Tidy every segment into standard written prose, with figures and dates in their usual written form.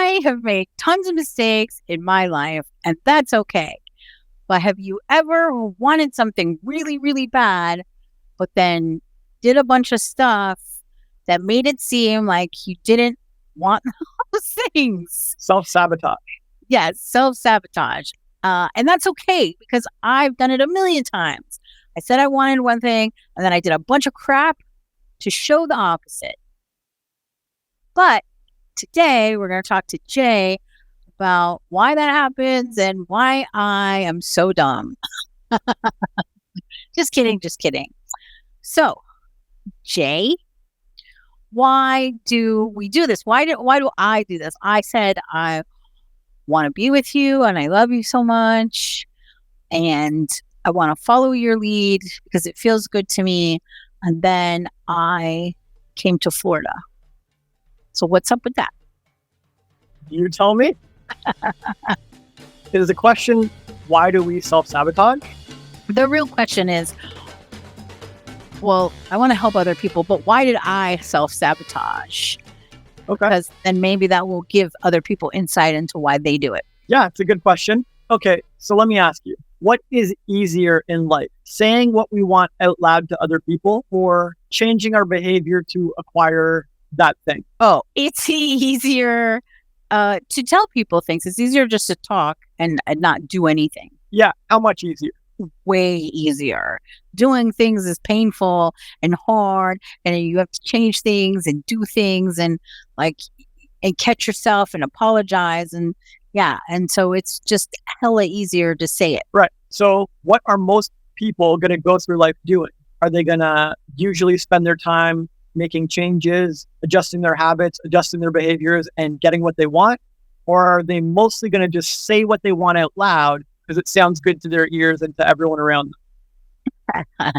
I have made tons of mistakes in my life, and that's okay. But have you ever wanted something really, really bad, but then did a bunch of stuff that made it seem like you didn't want those things? Self-sabotage. Yes, self-sabotage. And that's okay because I've done it a million times. I said I wanted one thing, and then I did a bunch of crap to show the opposite. But today, we're going to talk to Jay about why that happens and why I am so dumb. Just kidding. So, Jay, why do we do this? Why do I do this? I said I want to be with you and I love you so much and I want to follow your lead because it feels good to me. And then I came to Florida. So what's up with that? You tell me. Is the question, why do we self-sabotage? The real question is, well, I want to help other people, but why did I self-sabotage? Okay. Because then maybe that will give other people insight into why they do it. Yeah, it's a good question. Okay, so let me ask you, what is easier in life? Saying what we want out loud to other people or changing our behavior to acquire that thing? Oh, it's easier to tell people things. It's easier just to talk and not do anything. Yeah, how much easier? Way easier. Doing things is painful and hard, and you have to change things and do things and catch yourself and apologize and so it's just hella easier to say it. Right. So what are most people going to go through life doing? Are they going to usually spend their time making changes, adjusting their habits, adjusting their behaviors, and getting what they want? Or are they mostly going to just say what they want out loud because it sounds good to their ears and to everyone around them?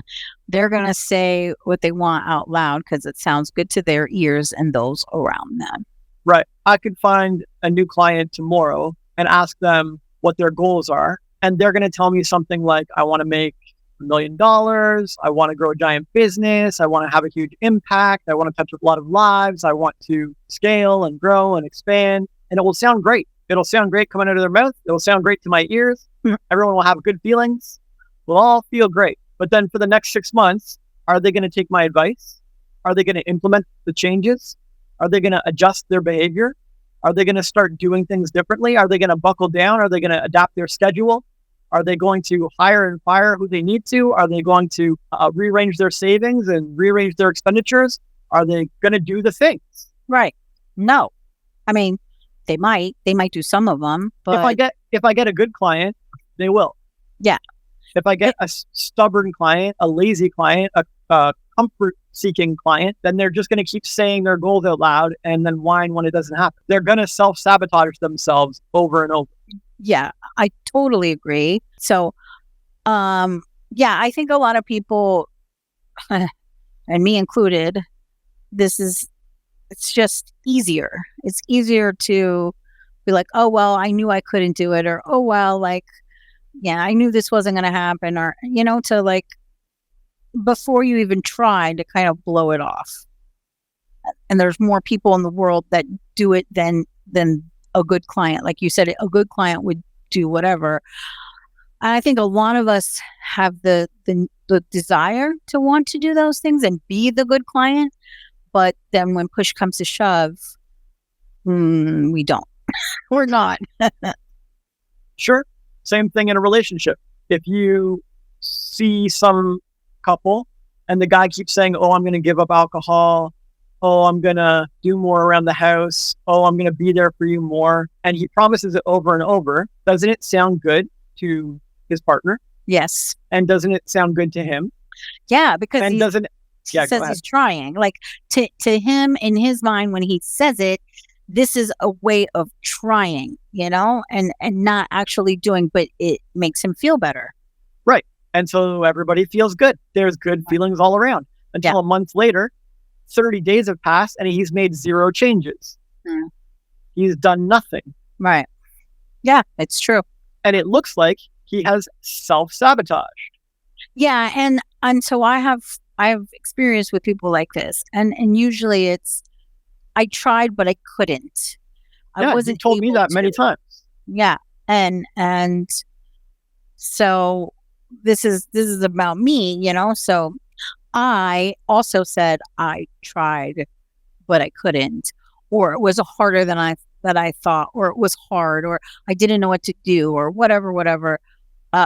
They're going to say what they want out loud because it sounds good to their ears and those around them. Right. I could find a new client tomorrow and ask them what their goals are. And they're going to tell me something like, I want to make $1 million. I want to grow a giant business. I want to have a huge impact. I want to touch a lot of lives. I want to scale and grow and expand. And it will sound great. It'll sound great coming out of their mouth. It'll sound great to my ears. Everyone will have good feelings. We'll all feel great. But then for the next 6 months, are they going to take my advice? Are they going to implement the changes? Are they going to adjust their behavior? Are they going to start doing things differently? Are they going to buckle down? Are they going to adapt their schedule? Are they going to hire and fire who they need to? Are they going to rearrange their savings and rearrange their expenditures? Are they going to do the things? Right. No. I mean, they might do some of them, but if I get a good client, they will. Yeah. If I get a stubborn client, a lazy client, a comfort-seeking client, then they're just going to keep saying their goals out loud and then whine when it doesn't happen. They're going to self-sabotage themselves over and over. Yeah, I totally agree. So, I think a lot of people, and me included, it's just easier. It's easier to be like, oh, well, I knew I couldn't do it, or, oh, well, I knew this wasn't going to happen, or, to before you even try to kind of blow it off. And there's more people in the world that do it than a good client. Like you said, a good client would do whatever. I think a lot of us have the desire to want to do those things and be the good client. But then when push comes to shove, we don't. We're not. Sure. Same thing in a relationship. If you see some couple and the guy keeps saying, oh, I'm going to give up alcohol. Oh, I'm going to do more around the house. Oh, I'm going to be there for you more. And he promises it over and over. Doesn't it sound good to his partner? Yes. And doesn't it sound good to him? Yeah, because he says he's trying. Like to him, in his mind, when he says it, this is a way of trying, and not actually doing, but it makes him feel better. Right. And so everybody feels good. There's good feelings all around until a month later, 30 days have passed and he's made 0 changes. He's done nothing. Right. Yeah, it's true. And it looks like he has self-sabotaged. Yeah. And so I have experience with people like this. And usually it's, I tried, but I couldn't. I Yeah, you wasn't told me able that many to. times. Yeah. And so this is about me, so I also said I tried, but I couldn't, or it was harder than I thought, or it was hard, or I didn't know what to do, or whatever.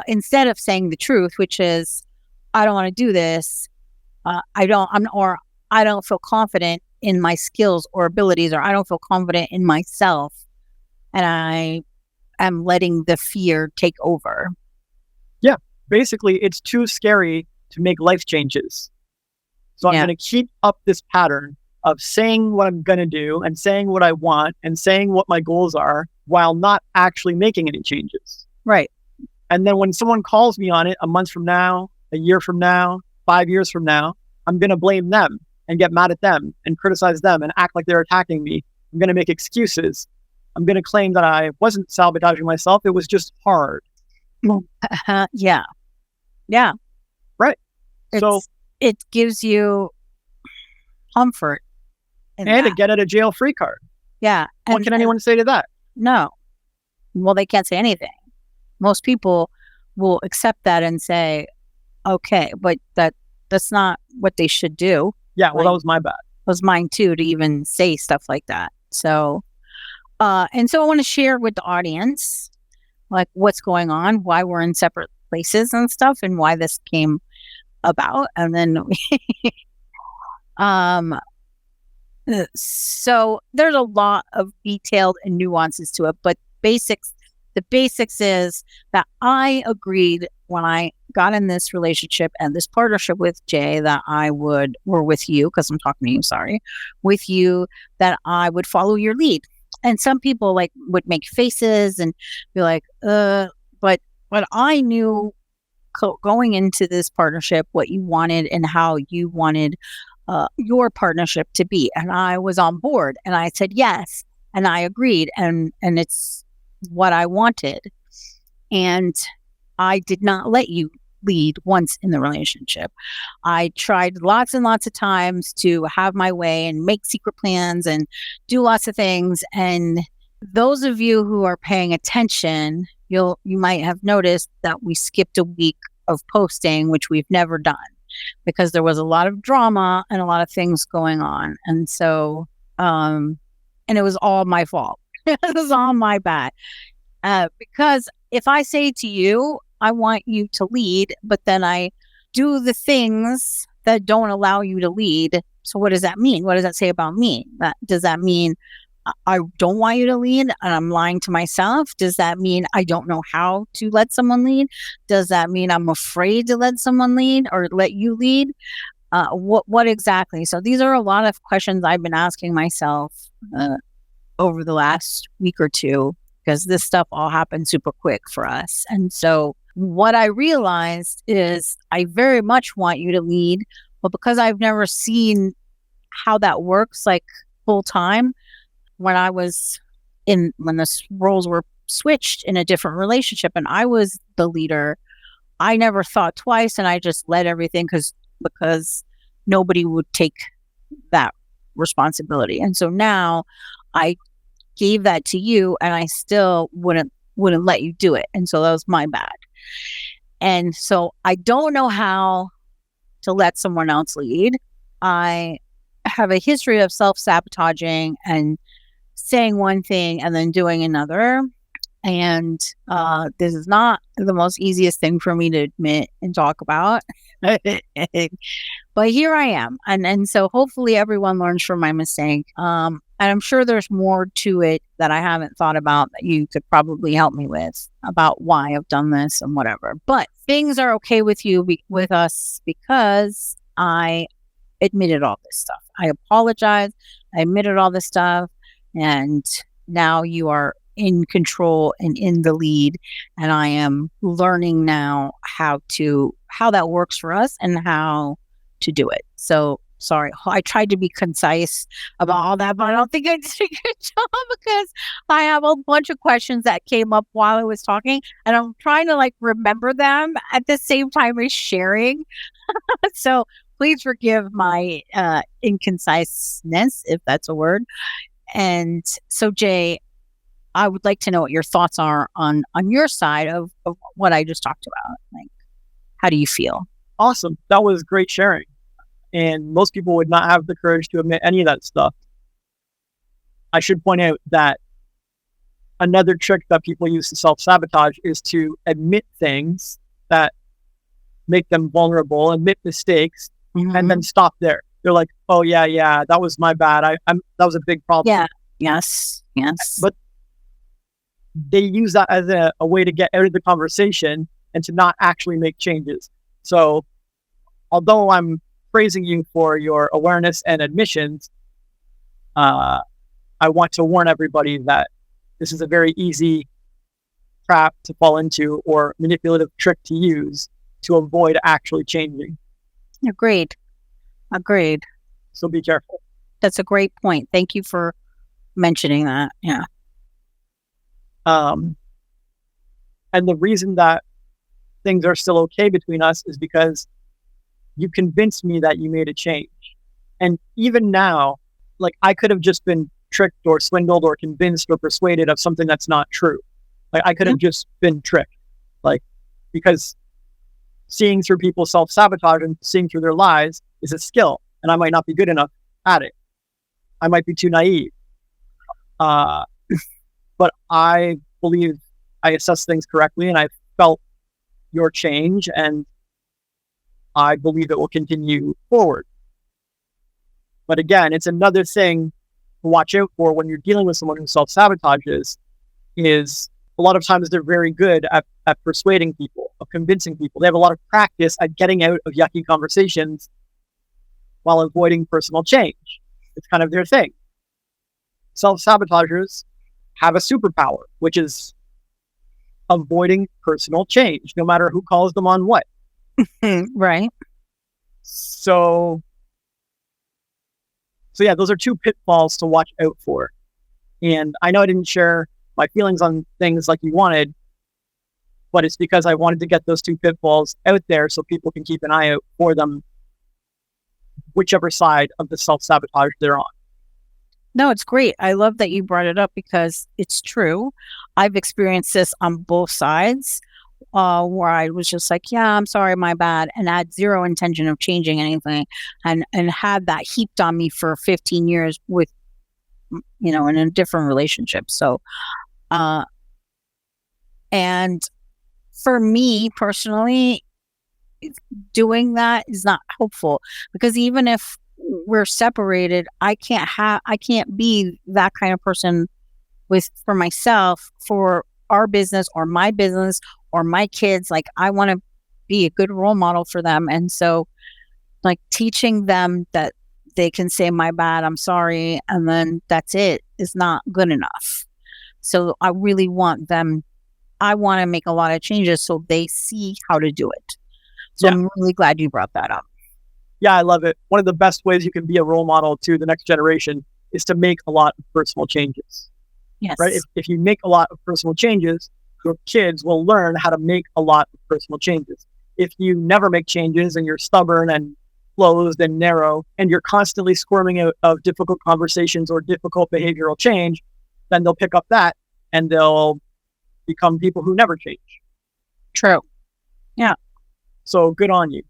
Instead of saying the truth, which is, I don't want to do this. I don't feel confident in my skills or abilities, or I don't feel confident in myself, and I am letting the fear take over. Yeah, basically, it's too scary to make life changes. So I'm Yeah. going to keep up this pattern of saying what I'm going to do and saying what I want and saying what my goals are while not actually making any changes. Right. And then when someone calls me on it a month from now, a year from now, 5 years from now, I'm going to blame them and get mad at them and criticize them and act like they're attacking me. I'm going to make excuses. I'm going to claim that I wasn't sabotaging myself. It was just hard. Yeah. Yeah. Right. So, It gives you comfort in and a that. get out of jail free card. Yeah. What can anyone say to that? No. Well, they can't say anything. Most people will accept that and say, okay, but that's not what they should do. Yeah, well, that was my bad. It was mine too, to even say stuff like that. So, and so I want to share with the audience, like, what's going on, why we're in separate places and stuff, and why this came about. And then, so there's a lot of detailed and nuances to it, but the basics is that I agreed when I got in this relationship and this partnership with Jay that or with you, because I'm talking to you, sorry, with you, that I would follow your lead. And some people would make faces and be like, but I knew going into this partnership what you wanted and how you wanted your partnership to be. And I was on board and I said yes. And I agreed. And it's what I wanted. And I did not let you lead once in the relationship. I tried lots and lots of times to have my way and make secret plans and do lots of things. And those of you who are paying attention, you might have noticed that we skipped a week of posting, which we've never done, because there was a lot of drama and a lot of things going on. And so, and it was all my fault. It was all my bad. Because if I say to you, I want you to lead, but then I do the things that don't allow you to lead. So what does that mean? What does that say about me? Does that mean I don't want you to lead and I'm lying to myself? Does that mean I don't know how to let someone lead? Does that mean I'm afraid to let someone lead or let you lead? What exactly? So these are a lot of questions I've been asking myself over the last week or two, because this stuff all happened super quick for us. And so what I realized is I very much want you to lead, but because I've never seen how that works full time, when the roles were switched in a different relationship and I was the leader, I never thought twice and I just led everything because nobody would take that responsibility. And so now I gave that to you and I still wouldn't let you do it. And so that was my bad. And so I don't know how to let someone else lead. I have a history of self-sabotaging and saying one thing and then doing another. And this is not the most easiest thing for me to admit and talk about. But here I am. And so hopefully everyone learns from my mistake. And I'm sure there's more to it that I haven't thought about that you could probably help me with about why I've done this and whatever. But things are okay with you, with us, because I admitted all this stuff. I apologized. I admitted all this stuff. And now you are in control and in the lead. And I am learning now how that works for us and how to do it. So sorry, I tried to be concise about all that, but I don't think I did a good job because I have a bunch of questions that came up while I was talking and I'm trying to remember them at the same time as sharing. So please forgive my inconciseness, if that's a word. And so Jay, I would like to know what your thoughts are on your side of what I just talked about. Like, how do you feel? Awesome. That was great sharing. And most people would not have the courage to admit any of that stuff. I should point out that another trick that people use to self-sabotage is to admit things that make them vulnerable, admit mistakes, and then stop there. They're like, "Oh yeah, that was my bad. That was a big problem." Yeah. Yes. But they use that as a way to get out of the conversation and to not actually make changes. So, although I'm praising you for your awareness and admissions, I want to warn everybody that this is a very easy trap to fall into or manipulative trick to use to avoid actually changing. Agreed. So be careful. That's a great point. Thank you for mentioning that. Yeah. And the reason that things are still okay between us is because you convinced me that you made a change. And even now, like, I could have just been tricked or swindled or convinced or persuaded of something that's not true. Like, I could have just been tricked. Like, because seeing through people's self-sabotage and seeing through their lies is a skill, and I might not be good enough at it. I might be too naive. But I believe I assessed things correctly, and I felt your change, and I believe it will continue forward. But again, it's another thing to watch out for when you're dealing with someone who self-sabotages. Is a lot of times they're very good at persuading people, of convincing people. They have a lot of practice at getting out of yucky conversations while avoiding personal change. It's kind of their thing. Self-sabotagers have a superpower, which is avoiding personal change, no matter who calls them on what. Right. So yeah, those are two pitfalls to watch out for. And I know I didn't share my feelings on things like you wanted, but it's because I wanted to get those two pitfalls out there so people can keep an eye out for them, whichever side of the self-sabotage they're on. No, it's great. I love that you brought it up because it's true. I've experienced this on both sides, where I was just like, yeah, I'm sorry, my bad, and I had zero intention of changing anything, and had that heaped on me for 15 years with, in a different relationship. So, and for me personally, doing that is not helpful, because even if we're separated, I can't be that kind of person for myself, for our business or my business or my kids. Like, I want to be a good role model for them. And so, like, teaching them that they can say, my bad, I'm sorry, and then that's it, is not good enough. So I really want to make a lot of changes so they see how to do it. So I'm really glad you brought that up. Yeah, I love it. One of the best ways you can be a role model to the next generation is to make a lot of personal changes. Yes. Right? If you make a lot of personal changes, your kids will learn how to make a lot of personal changes. If you never make changes and you're stubborn and closed and narrow, and you're constantly squirming out of difficult conversations or difficult behavioral change, then they'll pick up that and they'll become people who never change. True. Yeah. So good on you.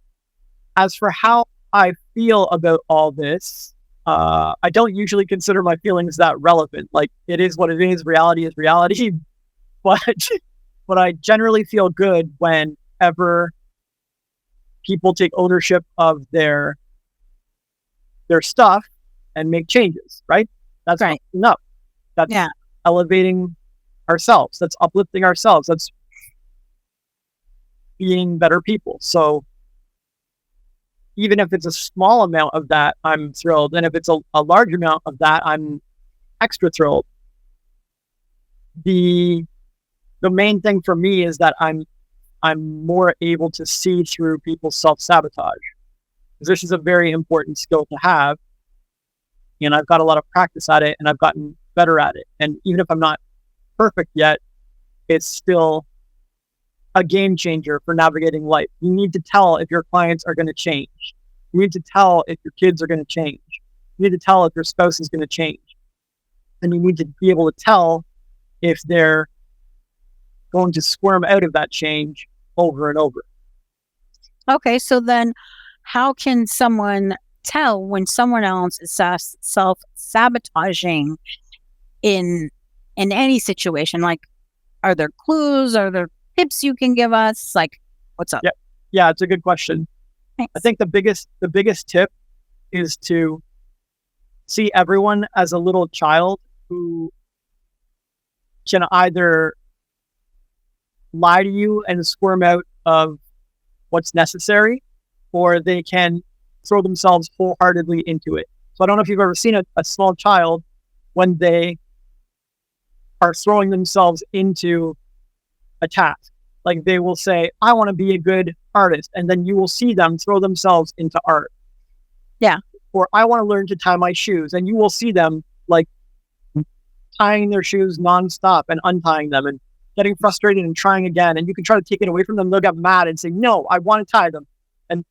As for how I feel about all this, I don't usually consider my feelings that relevant. Like, it is what it is. Reality is reality. But I generally feel good whenever people take ownership of their stuff and make changes, right? That's right. Enough. That's elevating ourselves. That's uplifting ourselves. That's being better people. So even if it's a small amount of that, I'm thrilled. And if it's a large amount of that, I'm extra thrilled. The main thing for me is that I'm more able to see through people's self-sabotage. Because this is a very important skill to have. And I've got a lot of practice at it, and I've gotten better at it. And even if I'm not perfect yet, it's still a game changer for navigating life. You need to tell if your clients are going to change. You need to tell if your kids are going to change. You need to tell if your spouse is going to change. And you need to be able to tell if they're going to squirm out of that change over and over. Okay, so then how can someone tell when someone else is self-sabotaging in any situation? Like, are there clues? Are there tips you can give us? Like, what's up? Yeah, it's a good question. Thanks. I think the biggest tip is to see everyone as a little child who can either lie to you and squirm out of what's necessary, or they can throw themselves wholeheartedly into it. So I don't know if you've ever seen a small child when they are throwing themselves into a task. Like they will say, I want to be a good artist. And then you will see them throw themselves into art. Yeah. Or I want to learn to tie my shoes. And you will see them like tying their shoes nonstop and untying them and getting frustrated and trying again. And you can try to take it away from them. They'll get mad and say, no, I want to tie them. And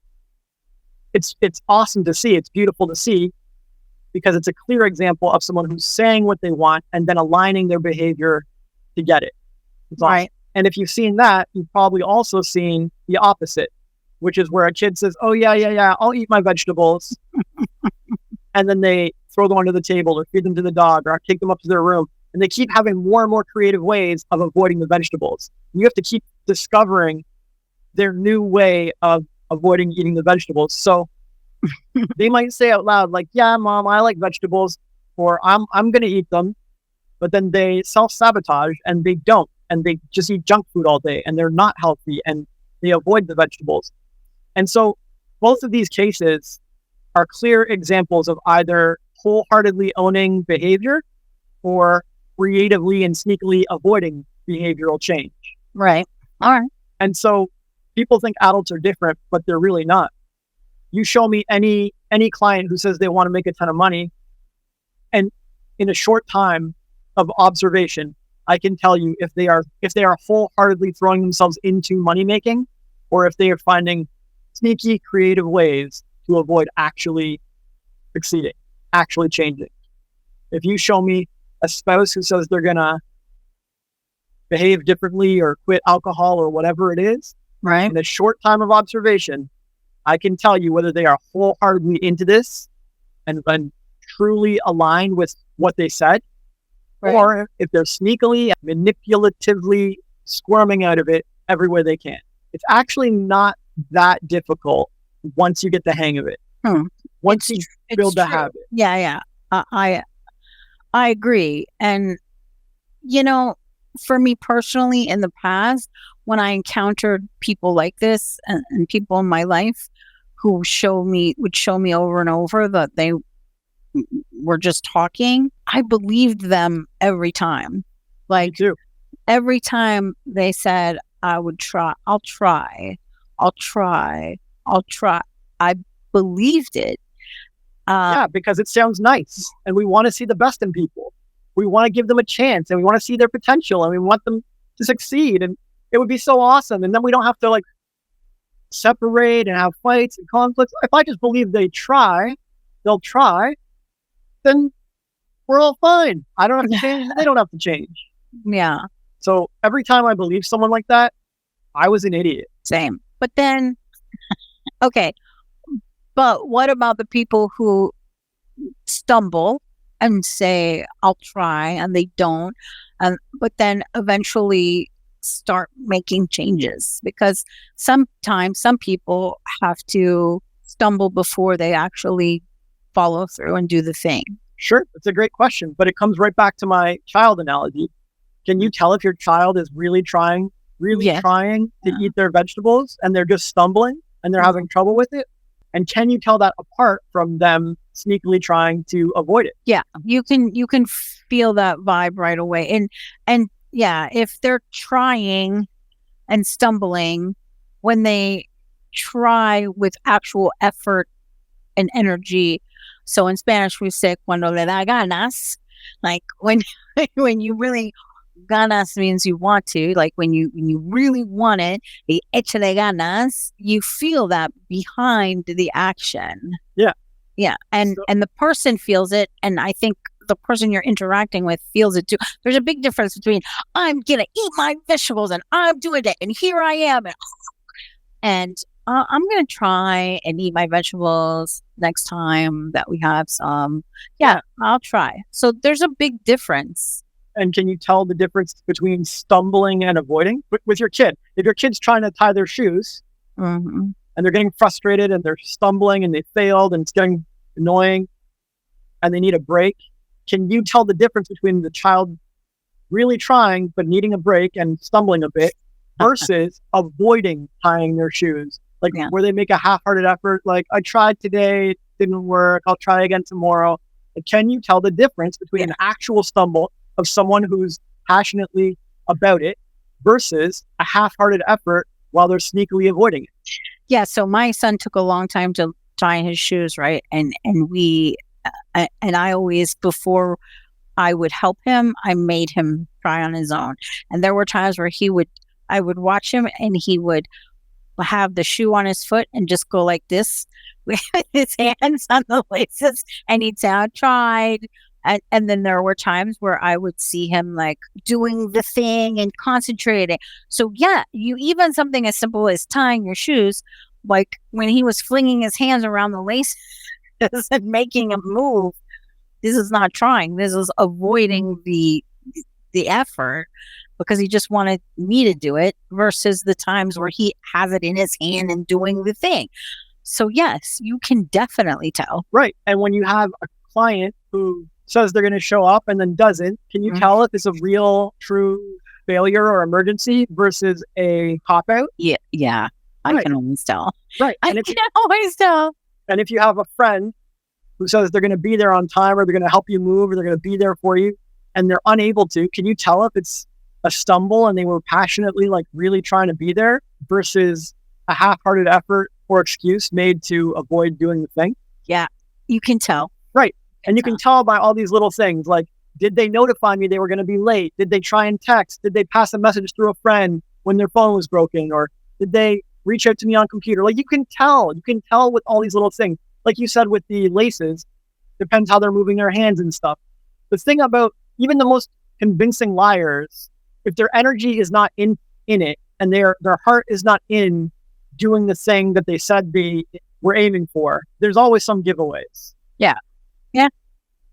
it's awesome to see. It's beautiful to see because it's a clear example of someone who's saying what they want and then aligning their behavior to get it. It's awesome. Right. And if you've seen that, you've probably also seen the opposite, which is where a kid says, oh, yeah, I'll eat my vegetables. And then they throw them under the table or feed them to the dog or take them up to their room. And they keep having more and more creative ways of avoiding the vegetables. And you have to keep discovering their new way of avoiding eating the vegetables. So they might say out loud, like, yeah, mom, I like vegetables, or I'm going to eat them. But then they self-sabotage and they don't. And they just eat junk food all day and they're not healthy and they avoid the vegetables. And so both of these cases are clear examples of either wholeheartedly owning behavior or creatively and sneakily avoiding behavioral change. Right. All right. And so people think adults are different, but they're really not. You show me any client who says they want to make a ton of money, and in a short time of observation, I can tell you if they are wholeheartedly throwing themselves into money making, or if they are finding sneaky, creative ways to avoid actually succeeding, actually changing. If you show me a spouse who says they're gonna behave differently or quit alcohol or whatever it is, right, in a short time of observation, I can tell you whether they are wholeheartedly into this and truly aligned with what they said, right, or if they're sneakily, manipulatively squirming out of it every way they can. It's actually not that difficult once you get the hang of it. Once you build the habit. Yeah. I agree. And, for me personally, in the past, when I encountered people like this and people in my life who would show me over and over that they were just talking, I believed them every time. Like, every time they said, I'll try. I believed it. Because it sounds nice and we want to see the best in people. We want to give them a chance and we want to see their potential and we want them to succeed. And it would be so awesome. And then we don't have to separate and have fights and conflicts. If I just believe they'll try, then we're all fine. I don't have to change. They don't have to change. Yeah. So every time I believe someone like that, I was an idiot. Same. But then, okay. But what about the people who stumble and say, I'll try, and they don't, but then eventually start making changes? Because sometimes some people have to stumble before they actually follow through and do the thing. Sure. It's a great question, but it comes right back to my child analogy. Can you tell if your child is really trying to eat their vegetables and they're just stumbling and they're having trouble with it? And can you tell that apart from them sneakily trying to avoid it? Yeah, you can feel that vibe right away. And yeah, if they're trying and stumbling, when they try with actual effort and energy. So in Spanish we say cuando le da ganas, like when you really, ganas means you want to, like when you really want it, the échale ganas, you feel that behind the action. Yeah. And the person feels it, and I think the person you're interacting with feels it too. There's a big difference between I'm gonna eat my vegetables and I'm doing it and here I am and I'm gonna try and eat my vegetables next time that we have some. Yeah, I'll try. So there's a big difference. And can you tell the difference between stumbling and avoiding with your kid? If your kid's trying to tie their shoes Mm-hmm. and they're getting frustrated and they're stumbling and they failed and it's getting annoying and they need a break, can you tell the difference between the child really trying but needing a break and stumbling a bit versus avoiding tying their shoes? Like where they make a half-hearted effort, like I tried today, it didn't work, I'll try again tomorrow. Like, can you tell the difference between an actual stumble of someone who's passionately about it versus a half-hearted effort while they're sneakily avoiding it? Yeah, so my son took a long time to tie his shoes, right? And we and I always, before I would help him, I made him try on his own. And there were times where I would watch him and he would have the shoe on his foot and just go like this with his hands on the laces and he'd say, I tried. And then there were times where I would see him like doing the thing and concentrating. So yeah, even something as simple as tying your shoes, like when he was flinging his hands around the laces and making a move, this is not trying. This is avoiding the effort because he just wanted me to do it versus the times where he has it in his hand and doing the thing. So yes, you can definitely tell. Right. And when you have a client who says they're going to show up and then doesn't, can you tell if it's a real, true failure or emergency versus a cop-out? Yeah. I can always tell. Right. I can always tell. And if you have a friend who says they're going to be there on time or they're going to help you move or they're going to be there for you and they're unable to, can you tell if it's a stumble and they were passionately like really trying to be there versus a half-hearted effort or excuse made to avoid doing the thing? Yeah, you can tell. Right. And you can tell by all these little things like, did they notify me they were going to be late? Did they try and text? Did they pass a message through a friend when their phone was broken? Or did they reach out to me on computer? Like you can tell with all these little things. Like you said with the laces, depends how they're moving their hands and stuff. The thing about even the most convincing liars, if their energy is not in it and their heart is not in doing the thing that they said they were aiming for, there's always some giveaways. Yeah.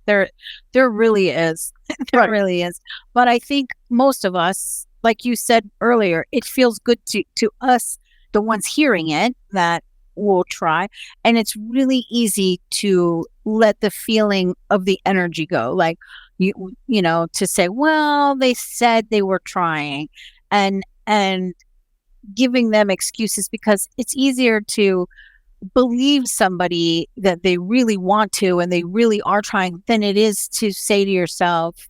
There really is. There really is. But I think most of us, like you said earlier, it feels good to us, the ones hearing it, that will try. And it's really easy to let the feeling of the energy go. Like, you know, to say, well, they said they were trying and giving them excuses because it's easier to believe somebody that they really want to and they really are trying than it is to say to yourself,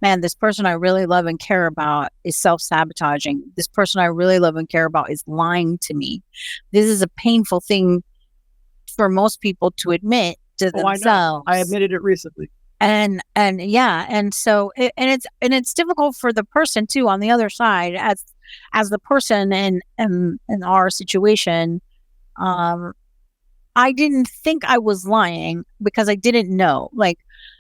man, this person I really love and care about is self-sabotaging. This person I really love and care about is lying to me. This is a painful thing for most people to admit to themselves. I admitted it recently. And so it's difficult for the person too on the other side as the person in our situation. I didn't think I was lying because I didn't know.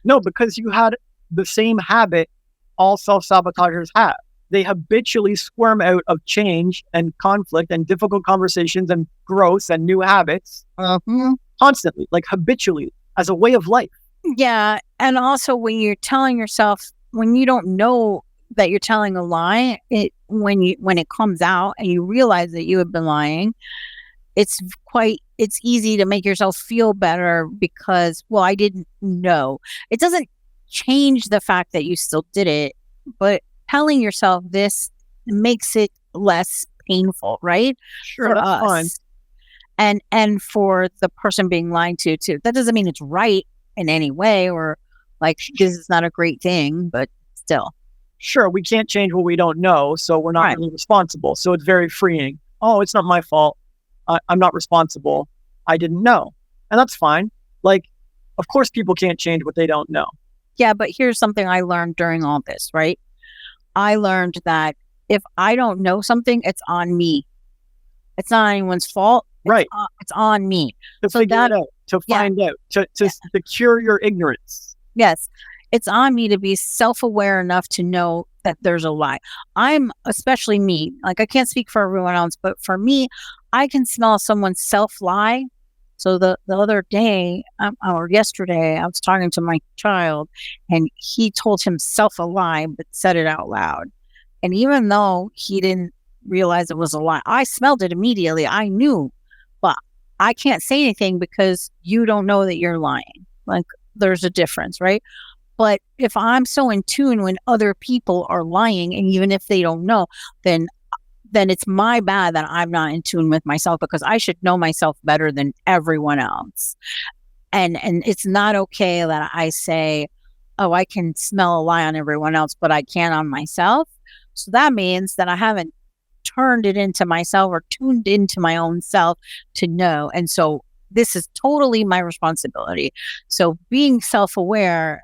No, because you had the same habit all self-sabotagers have. They habitually squirm out of change and conflict and difficult conversations and growth and new habits constantly, like habitually, as a way of life. Yeah. And also when you're telling yourself, when you don't know that you're telling a lie, when it comes out and you realize that you have been lying, it's easy to make yourself feel better because, well, I didn't know. It doesn't change the fact that you still did it, but telling yourself this makes it less painful, right? Sure, that's fine. And for the person being lied to too. That doesn't mean it's right in any way or like this is not a great thing, but still. Sure, we can't change what we don't know, so we're not really responsible. So it's very freeing. Oh, it's not my fault. I'm not responsible. I didn't know. And that's fine. Like, of course, people can't change what they don't know. Yeah, but here's something I learned during all this, right? I learned that if I don't know something, it's on me. It's not anyone's fault. Right. It's on me. To figure it out, to find out, to cure your ignorance. Yes. it's on me to be self-aware enough to know that there's a lie. I'm, especially me, like I can't speak for everyone else, but for me, I can smell someone's self-lie. So the other day, or yesterday, I was talking to my child and he told himself a lie, but said it out loud. And even though he didn't realize it was a lie, I smelled it immediately. I knew, but I can't say anything because you don't know that you're lying. Like there's a difference, right? But if I'm so in tune when other people are lying, and even if they don't know, then it's my bad that I'm not in tune with myself, because I should know myself better than everyone else. And it's not okay that I say, oh, I can smell a lie on everyone else, but I can't on myself. So that means that I haven't turned it into myself or tuned into my own self to know. And so this is totally my responsibility. So being self-aware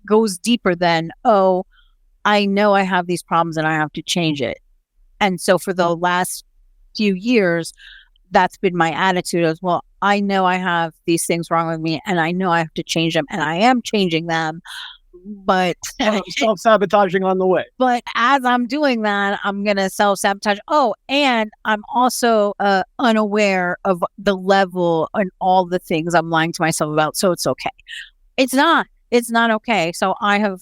goes deeper than, oh, I know I have these problems and I have to change it. And so for the last few years, that's been my attitude as well. I know I have these things wrong with me and I know I have to change them, and I am changing them. But self-sabotaging on the way. But as I'm doing that, I'm going to self-sabotage. Oh, and I'm also unaware of the level and all the things I'm lying to myself about. So it's okay. It's not okay. So I've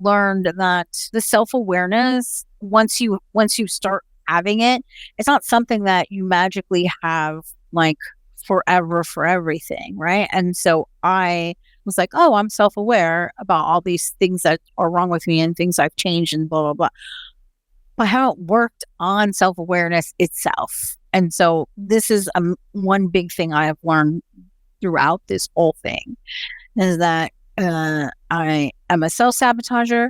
learned that the self-awareness, once you start having it, it's not something that you magically have like forever for everything, right? And so I was like, oh, I'm self-aware about all these things that are wrong with me and things I've changed and blah, blah, blah. But I haven't worked on self-awareness itself. And so this is one big thing I have learned throughout this whole thing, is that I am a self-sabotager,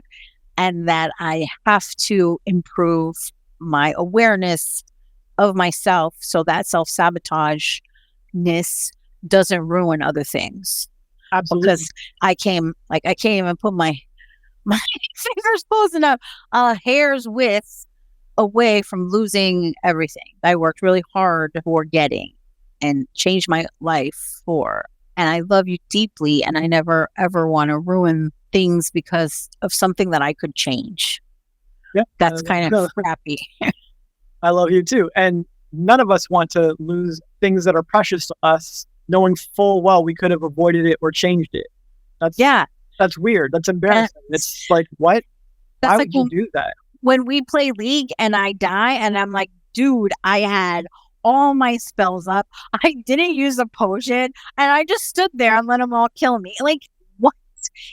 and that I have to improve my awareness of myself so that self-sabotageness doesn't ruin other things. Absolutely. Because I can't even put my fingers close enough, hair's width away from losing everything I worked really hard for getting and changed my life for. And I love you deeply, and I never ever want to ruin things because of something that I could change. Yeah, that's kind of crappy. I love you too. And none of us want to lose things that are precious to us, knowing full well we could have avoided it or changed it. That's weird. That's embarrassing. It's like, what? Why would you do that? When we play League and I die and I'm like, dude, I had all my spells up. I didn't use a potion and I just stood there and let them all kill me. Like, what?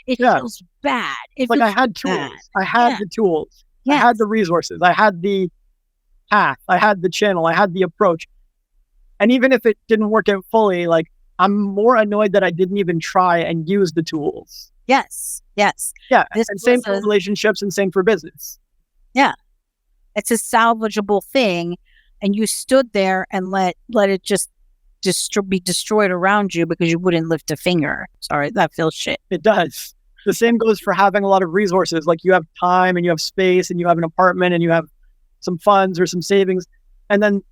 It feels bad. Like I had tools. Bad. I had the tools. I had the resources. I had the path. I had the channel. I had the approach. And even if it didn't work out fully, like, I'm more annoyed that I didn't even try and use the tools. Yes. Yeah. And same for relationships and same for business. Yeah. It's a salvageable thing. And you stood there and let it just be destroyed around you because you wouldn't lift a finger. Sorry, that feels shit. It does. The same goes for having a lot of resources. Like you have time and you have space and you have an apartment and you have some funds or some savings. And then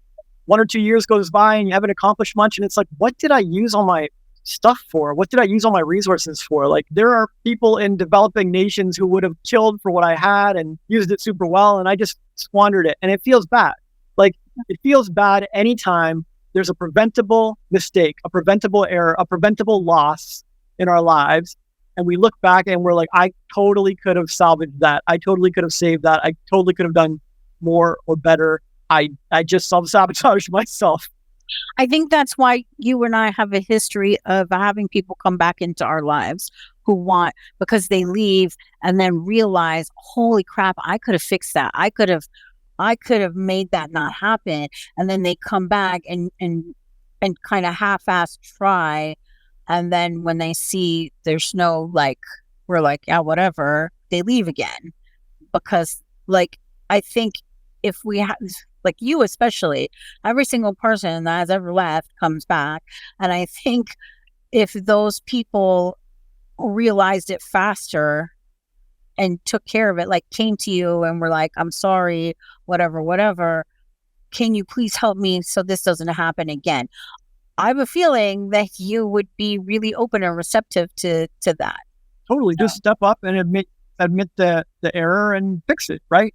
1 or 2 years goes by and you haven't accomplished much. And it's like, what did I use all my stuff for? What did I use all my resources for? Like there are people in developing nations who would have killed for what I had and used it super well. And I just squandered it. And it feels bad. Like it feels bad anytime there's a preventable mistake, a preventable error, a preventable loss in our lives. And we look back and we're like, I totally could have salvaged that. I totally could have saved that. I totally could have done more or better. I just self-sabotaged myself. I think that's why you and I have a history of having people come back into our lives because they leave and then realize, holy crap, I could have fixed that. I could have made that not happen. And then they come back and kind of half-ass try. And then when they see there's no, like, we're like, yeah, whatever, they leave again. Because, like, I think if we have, like you especially, every single person that has ever left comes back. And I think if those people realized it faster and took care of it, like came to you and were like, I'm sorry, whatever, can you please help me so this doesn't happen again? I have a feeling that you would be really open and receptive to that. Totally. So, Just step up and admit the error and fix it, right?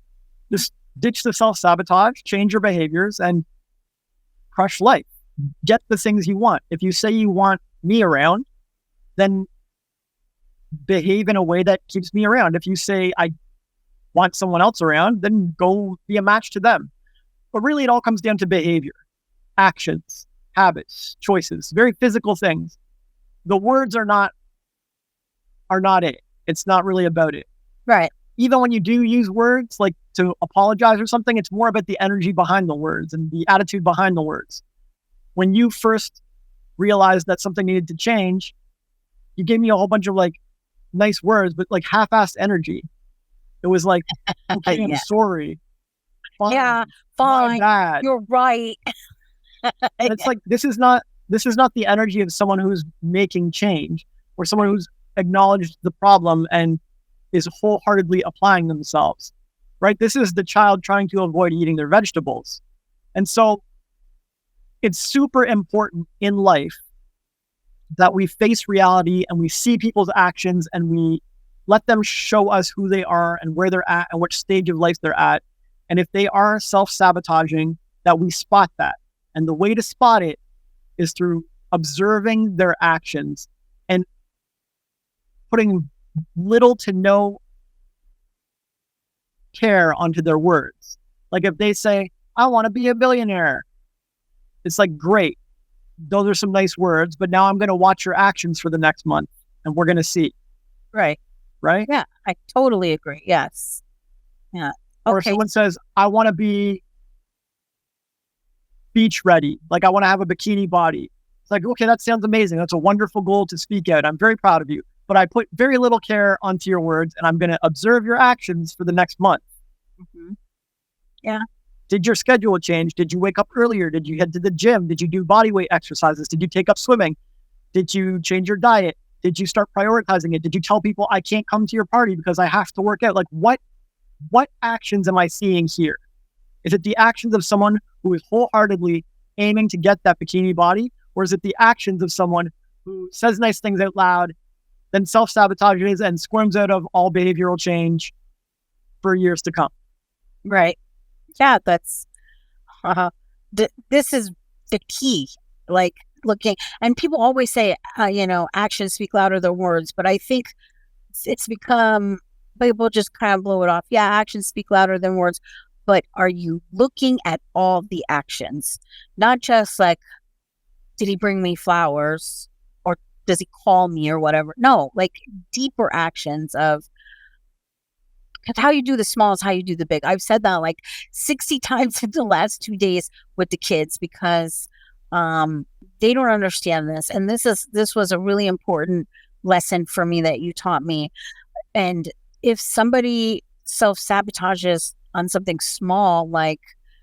Just ditch the self-sabotage, change your behaviors, and crush life. Get the things you want. If you say you want me around, then behave in a way that keeps me around. If you say I want someone else around, then go be a match to them. But really, it all comes down to behavior, actions, habits, choices, very physical things. The words are not it. It's not really about it. right. Even when you do use words like to apologize or something, it's more about the energy behind the words and the attitude behind the words. When you first realized that something needed to change, you gave me a whole bunch of like nice words, but like half-assed energy. It was like, okay, I'm Yeah. sorry. Fine. Yeah, My fine. bad. You're right. And it's like this is not the energy of someone who's making change or someone who's acknowledged the problem and is wholeheartedly applying themselves. Right? This is the child trying to avoid eating their vegetables. And so it's super important in life that we face reality and we see people's actions and we let them show us who they are and where they're at and which stage of life they're at. And if they are self-sabotaging, that we spot that. And the way to spot it is through observing their actions and putting little to no care onto their words. Like if they say, I want to be a billionaire, it's like, great. Those are some nice words, but now I'm going to watch your actions for the next month and we're going to see. Right. Right? Yeah, I totally agree. Yes. Yeah. Or if Okay. someone says, I want to be beach ready, like I want to have a bikini body. It's like, okay, that sounds amazing. That's a wonderful goal to speak out. I'm very proud of you. But I put very little care onto your words and I'm going to observe your actions for the next month. Mhm. Yeah. Did your schedule change? Did you wake up earlier? Did you head to the gym? Did you do body weight exercises? Did you take up swimming? Did you change your diet? Did you start prioritizing it? Did you tell people I can't come to your party because I have to work out? Like what actions am I seeing here? Is it the actions of someone who is wholeheartedly aiming to get that bikini body? Or is it the actions of someone who says nice things out loud, then self-sabotages and squirms out of all behavioral change for years to come? Right. Yeah, that's this is the key. Like looking, and people always say, actions speak louder than words. But I think it's become people just kind of blow it off. Yeah, actions speak louder than words. But are you looking at all the actions, not just like, did he bring me flowers or does he call me or whatever? No, like deeper actions of. Because how you do the small is how you do the big. I've said that like 60 times in the last 2 days with the kids because they don't understand this. And this was a really important lesson for me that you taught me. And if somebody self-sabotages on something small like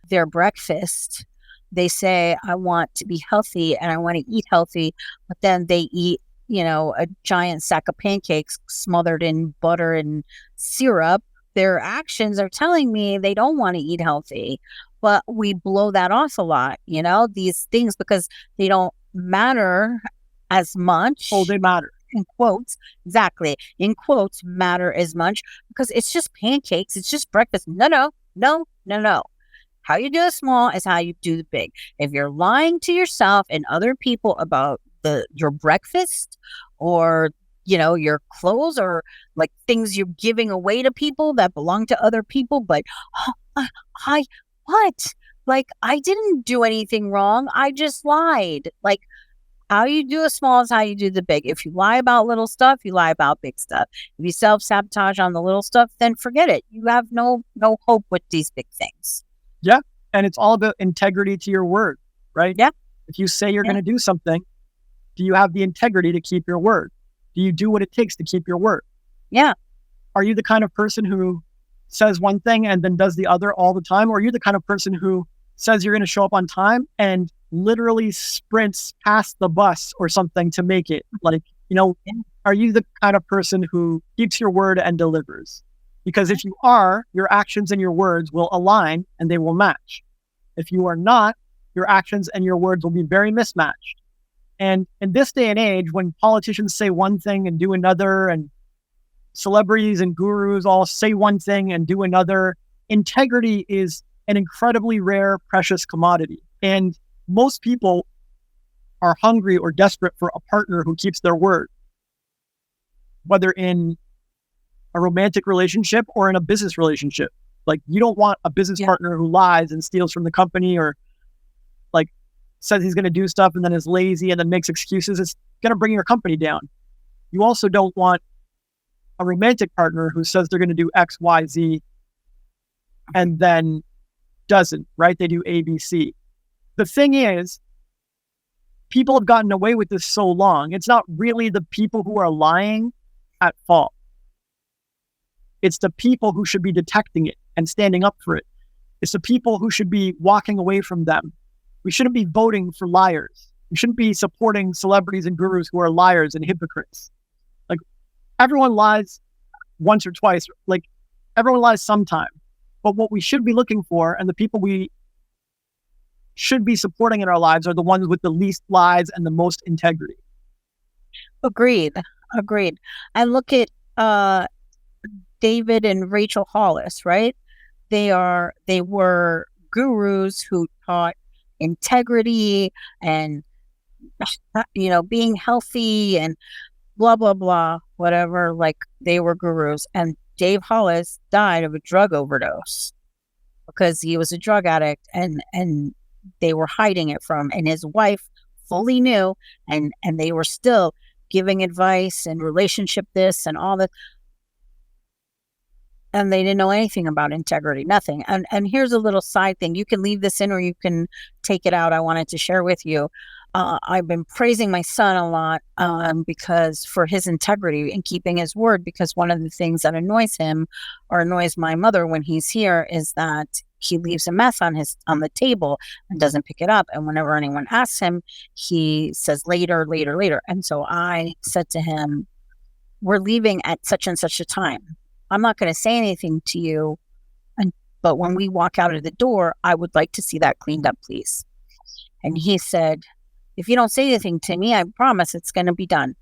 their breakfast, they say, I want to be healthy and I want to eat healthy, but then they eat a giant sack of pancakes smothered in butter and syrup. Their actions are telling me they don't want to eat healthy, but we blow that off a lot, these things because they don't matter as much. Oh, they matter. In quotes, exactly. In quotes, matter as much because it's just pancakes. It's just breakfast. No. How you do the small is how you do the big. If you're lying to yourself and other people about your breakfast or your clothes or like things you're giving away to people that belong to other people, but what? Like I didn't do anything wrong. I just lied. Like how you do the small is how you do the big. If you lie about little stuff, you lie about big stuff. If you self-sabotage on the little stuff, then forget it. You have no hope with these big things. Yeah. And it's all about integrity to your word, right? Yeah. If you say you're going to do something, do you have the integrity to keep your word? Do you do what it takes to keep your word? Yeah. Are you the kind of person who says one thing and then does the other all the time? Or are you the kind of person who says you're going to show up on time and literally sprints past the bus or something to make it? Like, are you the kind of person who keeps your word and delivers? Because if you are, your actions and your words will align and they will match. If you are not, your actions and your words will be very mismatched. And in this day and age, when politicians say one thing and do another, and celebrities and gurus all say one thing and do another. Integrity is an incredibly rare, precious commodity. And most people are hungry or desperate for a partner who keeps their word, whether in a romantic relationship or in a business relationship. Like, you don't want a business partner who lies and steals from the company, or like says he's going to do stuff and then is lazy and then makes excuses. It's going to bring your company down. You also don't want a romantic partner who says they're going to do X, Y, Z and then doesn't, right? They do A, B, C. The thing is, people have gotten away with this so long. It's not really the people who are lying at fault. It's the people who should be detecting it and standing up for it. It's the people who should be walking away from them. We shouldn't be voting for liars. We shouldn't be supporting celebrities and gurus who are liars and hypocrites. Like, everyone lies once or twice. Like, everyone lies sometime. But what we should be looking for, and the people we should be supporting in our lives, are the ones with the least lies and the most integrity. Agreed. And look at David and Rachel Hollis, right? They were gurus who taught integrity and, being healthy and blah, blah, blah, whatever. Like, they were gurus. And Dave Hollis died of a drug overdose because he was a drug addict, and they were hiding it from him. And his wife fully knew, and they were still giving advice and relationship this and all that. And they didn't know anything about integrity, nothing. And here's a little side thing. You can leave this in or you can take it out. I wanted to share with you. I've been praising my son a lot because for his integrity and keeping his word, because one of the things that annoys him or annoys my mother when he's here is that he leaves a mess on the table and doesn't pick it up. And whenever anyone asks him, he says later. And so I said to him, we're leaving at such and such a time. I'm not going to say anything to you, but when we walk out of the door, I would like to see that cleaned up, please. And he said, if you don't say anything to me, I promise it's going to be done.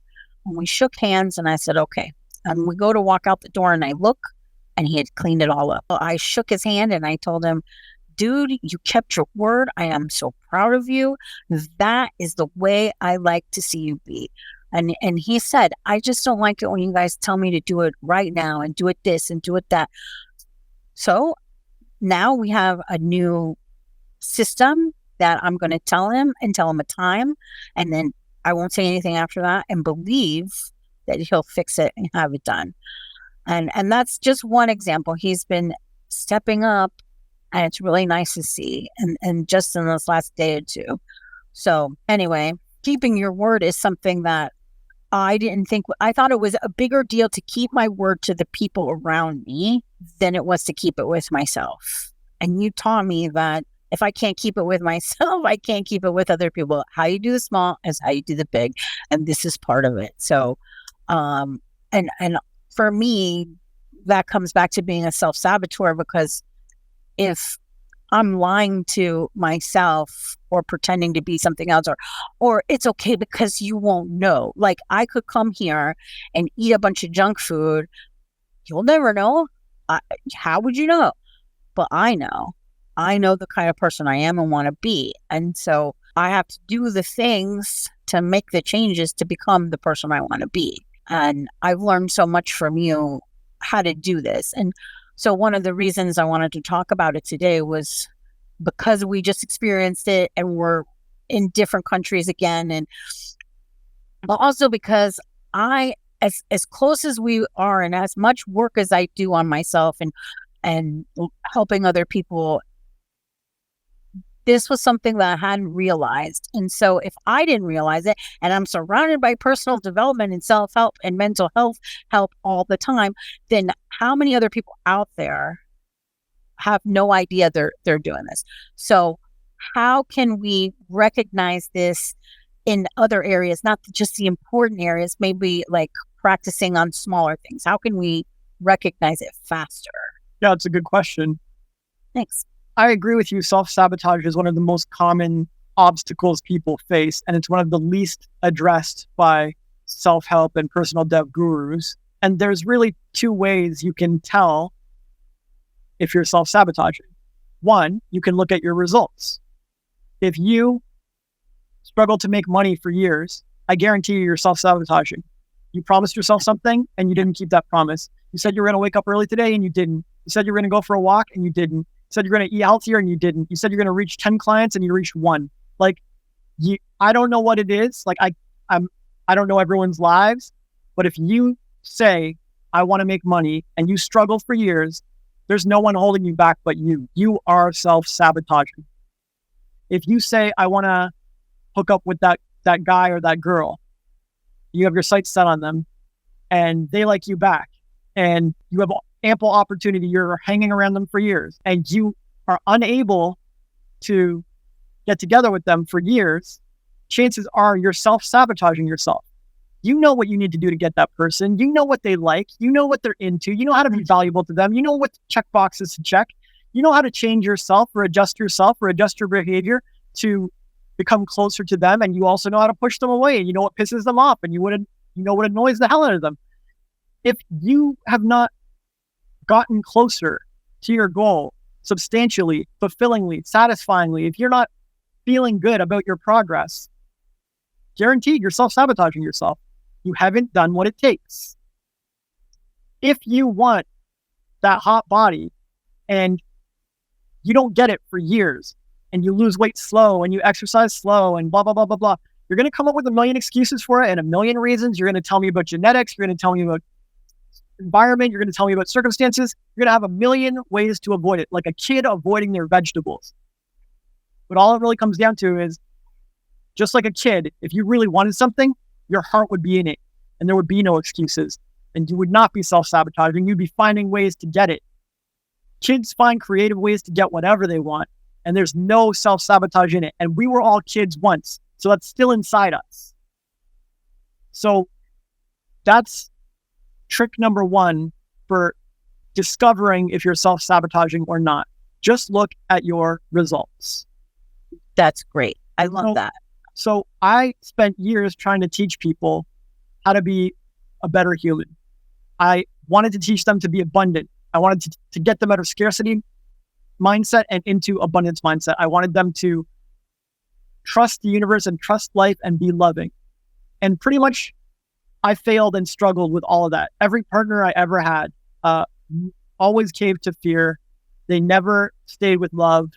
And we shook hands and I said, okay. And we go to walk out the door and I look and he had cleaned it all up. I shook his hand and I told him, dude, you kept your word. I am so proud of you. That is the way I like to see you be. And he said, I just don't like it when you guys tell me to do it right now and do it this and do it that. So now we have a new system that I'm going to tell him a time. And then I won't say anything after that and believe that he'll fix it and have it done. And that's just one example. He's been stepping up and it's really nice to see. And just in this last day or two. So anyway, keeping your word is something that I thought it was a bigger deal to keep my word to the people around me than it was to keep it with myself. And you taught me that if I can't keep it with myself, I can't keep it with other people. How you do the small is how you do the big. And this is part of it. So, and for me, that comes back to being a self-saboteur, because if I'm lying to myself or pretending to be something else, or it's okay because you won't know. Like, I could come here and eat a bunch of junk food. You'll never know. How would you know? But I know the kind of person I am and want to be. And so I have to do the things to make the changes to become the person I want to be. And I've learned so much from you how to do this. And so one of the reasons I wanted to talk about it today was because we just experienced it and we're in different countries again. But also because as close as we are and as much work as I do on myself and helping other people, this was something that I hadn't realized. And so if I didn't realize it, and I'm surrounded by personal development and self-help and mental health help all the time, then how many other people out there have no idea they're doing this? So how can we recognize this in other areas, not just the important areas, maybe like practicing on smaller things? How can we recognize it faster? Yeah, it's a good question. Thanks. I agree with you. Self-sabotage is one of the most common obstacles people face, and it's one of the least addressed by self-help and personal dev gurus. And there's really two ways you can tell if you're self-sabotaging. One, you can look at your results. If you struggle to make money for years, I guarantee you're self-sabotaging. You promised yourself something and you didn't keep that promise. You said you were going to wake up early today and you didn't. You said you were going to go for a walk and you didn't. You said you're going to eat healthier and you didn't. You said you're going to reach 10 clients and you reached one. Like, I don't know what it is. Like, I don't know everyone's lives, but if you say, I want to make money, and you struggle for years, there's no one holding you back but you. You are self-sabotaging. If you say, I want to hook up with that guy or that girl, you have your sights set on them, and they like you back, and you have ample opportunity, you're hanging around them for years, and you are unable to get together with them for years, chances are you're self-sabotaging yourself. You know what you need to do to get that person. You know what they like. You know what they're into. You know how to be valuable to them. You know what check boxes to check. You know how to change yourself or adjust your behavior to become closer to them. And you also know how to push them away. And you know what pisses them off. And you know what annoys the hell out of them. If you have not gotten closer to your goal substantially, fulfillingly, satisfyingly, if you're not feeling good about your progress, guaranteed you're self-sabotaging yourself. You haven't done what it takes. If you want that hot body and you don't get it for years and you lose weight slow and you exercise slow and blah, blah, blah, blah, blah, you're going to come up with a million excuses for it and a million reasons. You're going to tell me about genetics. You're going to tell me about environment. You're going to tell me about circumstances. You're going to have a million ways to avoid it, like a kid avoiding their vegetables. But all it really comes down to is, just like a kid, if you really wanted something, your heart would be in it and there would be no excuses and you would not be self-sabotaging. You'd be finding ways to get it. Kids find creative ways to get whatever they want and there's no self-sabotage in it. And we were all kids once, so that's still inside us. So that's trick number one for discovering if you're self-sabotaging or not. Just look at your results. That's great. I love that. So I spent years trying to teach people how to be a better human. I wanted to teach them to be abundant. I wanted to get them out of scarcity mindset and into abundance mindset. I wanted them to trust the universe and trust life and be loving. And pretty much I failed and struggled with all of that. Every partner I ever had always caved to fear. They never stayed with love.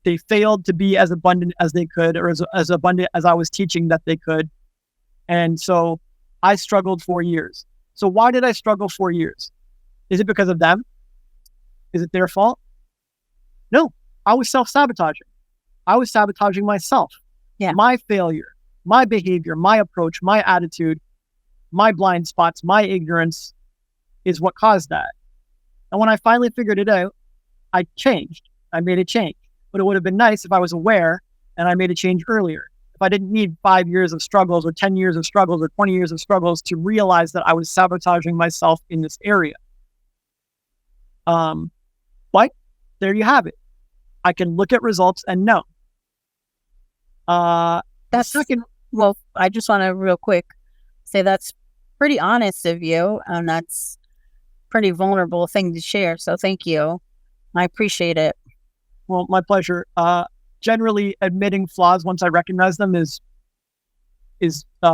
They failed to be as abundant as they could, or as abundant as I was teaching that they could. And so I struggled for years. So why did I struggle for years? Is it because of them? Is it their fault? No, I was self-sabotaging. I was sabotaging myself. Yeah. My failure, my behavior, my approach, my attitude, my blind spots, my ignorance is what caused that. And when I finally figured it out, I changed. I made a change. But it would have been nice if I was aware and I made a change earlier. If I didn't need 5 years of struggles or 10 years of struggles or 20 years of struggles to realize that I was sabotaging myself in this area. But there you have it. I can look at results and know. Well, I just want to real quick say that's pretty honest of you. And that's pretty vulnerable thing to share. So thank you. I appreciate it. Well, my pleasure. Generally, admitting flaws once I recognize them is